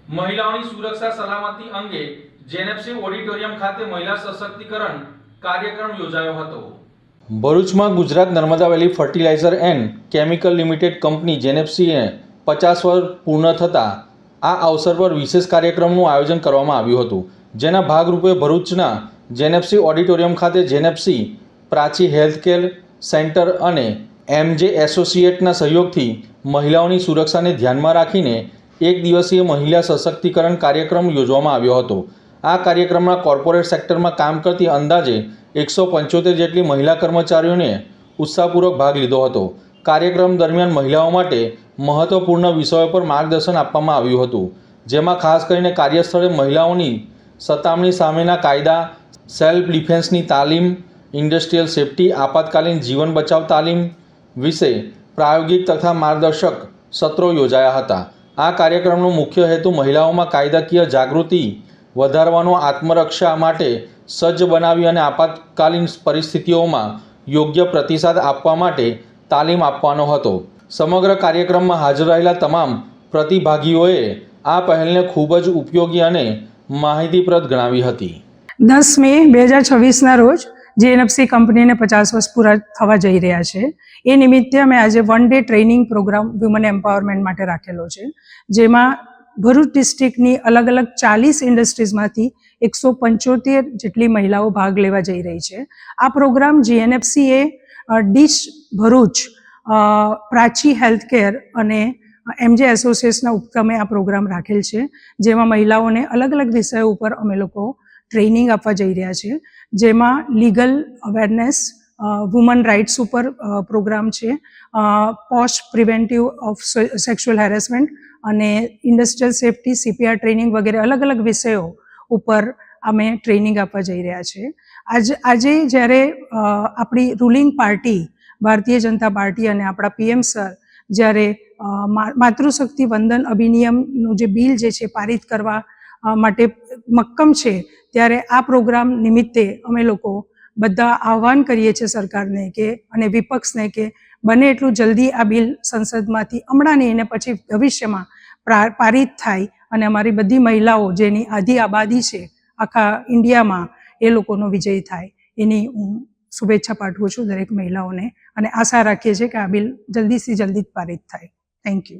મહિલાઓની સુરક્ષા સલામતી અંગે જેનેફસી ઓડિટોરિયમ ખાતે મહિલા સશક્તિકરણ કાર્યક્રમ યોજાયો હતો। ભરૂચમાં Gujarat Narmada valley fertilizer and chemical limited company જેનેફસીએ 50 વર્ષ પૂર્ણ થતાં આ અવસર પર વિશેષ કાર્યક્રમનું આયોજન કરવામાં આવ્યું હતું, જેના ભાગરૂપે ભરૂચના જેનેફસી ઓડિટોરિયમ ખાતે જેનેફસી પ્રાચી હેલ્થકેર સેન્ટર અને એમજે એસોસિએટના સહયોગથી મહિલાઓની સુરક્ષાને ધ્યાનમાં રાખીને એક દિવસીય મહિલા સશક્તિકરણ કાર્યક્રમ યોજવામાં આવ્યો હતો। આ કાર્યક્રમમાં કોર્પોરેટ સેક્ટરમાં કામ કરતી અંદાજે 175 જેટલી મહિલા કર્મચારીઓને ઉત્સાહપૂર્વક ભાગ લીધો હતો। કાર્યક્રમ દરમિયાન મહિલાઓ માટે મહત્વપૂર્ણ વિષયો પર માર્ગદર્શન આપવામાં આવ્યું હતું, જેમાં ખાસ કરીને કાર્યસ્થળે મહિલાઓની સતામણી સામેના કાયદા, સેલ્ફ ડિફેન્સની તાલીમ, ઇન્ડસ્ટ્રીયલ સેફ્ટી, આપાતકાલીન જીવન બચાવ તાલીમ વિશે પ્રાયોગિક તથા માર્ગદર્શક સત્રો યોજાયા હતા। આ કાર્યક્રમનો મુખ્ય હેતુ મહિલાઓમાં કાયદાકીય જાગૃતિ વધારવાનો, આત્મરક્ષા માટે સજ્જ બનાવી અને આપાતકાલીન પરિસ્થિતિઓમાં યોગ્ય પ્રતિસાદ આપવા માટે તાલીમ આપવાનો હતો। સમગ્ર કાર્યક્રમમાં હાજર રહેલા તમામ પ્રતિભાગીઓએ આ પહેલને ખૂબ જ ઉપયોગી અને માહિતીપ્રદ ગણાવી હતી। 10 મે 2026ના રોજ જેએનએફસી કંપનીને 50 વર્ષ પૂરા થવા જઈ રહ્યા છે। એ નિમિત્તે અમે આજે 1 day training program woman empowerment માટે રાખેલો છે, જેમાં ભરૂચ ડિસ્ટ્રિક્ટની અલગ અલગ 40 ઇન્ડસ્ટ્રીઝમાંથી 175 જેટલી મહિલાઓ ભાગ લેવા જઈ રહી છે। આ પ્રોગ્રામ જીએનએફસીએ ડીશ ભરૂચ, પ્રાચી હેલ્થકેર અને એમજે એસોસિએટ્સના ઉપક્રમે આ પ્રોગ્રામ રાખેલ છે, જેમાં મહિલાઓને અલગ અલગ વિષયો ઉપર અમે લોકો ટ્રેનિંગ આપવા જઈ રહ્યા છીએ, જેમાં લીગલ અવેરનેસ, વુમન રાઇટ્સ ઉપર પ્રોગ્રામ છે, post preventive of sexual harassment અને ઇન્ડસ્ટ્રીયલ સેફ્ટી, સીપીઆર ટ્રેનિંગ વગેરે અલગ અલગ વિષયો ઉપર અમે ટ્રેનિંગ આપવા જઈ રહ્યા છીએ। આજે જ્યારે આપણી ruling party Bharatiya Janata party અને આપણા પીએમ સર જ્યારે માતૃશક્તિ વંદન અધિનિયમનું જે બિલ જે છે પારિત કરવા માટે મક્કમ છે, ત્યારે આ પ્રોગ્રામ નિમિત્તે અમે લોકો બધા આહ્વાન કરીએ છીએ સરકારને કે અને વિપક્ષને કે બને એટલું જલ્દી આ બિલ સંસદમાંથી હમણાં નહીં ને પછી ભવિષ્યમાં પારિત થાય અને અમારી બધી મહિલાઓ જેની આધી આબાદી છે આખા ઇન્ડિયામાં એ લોકોનો વિજય થાય, એની હું શુભેચ્છા પાઠવું છું દરેક મહિલાઓને અને આશા રાખીએ છીએ કે આ બિલ જલ્દીથી જલ્દી પારિત થાય। Thank you.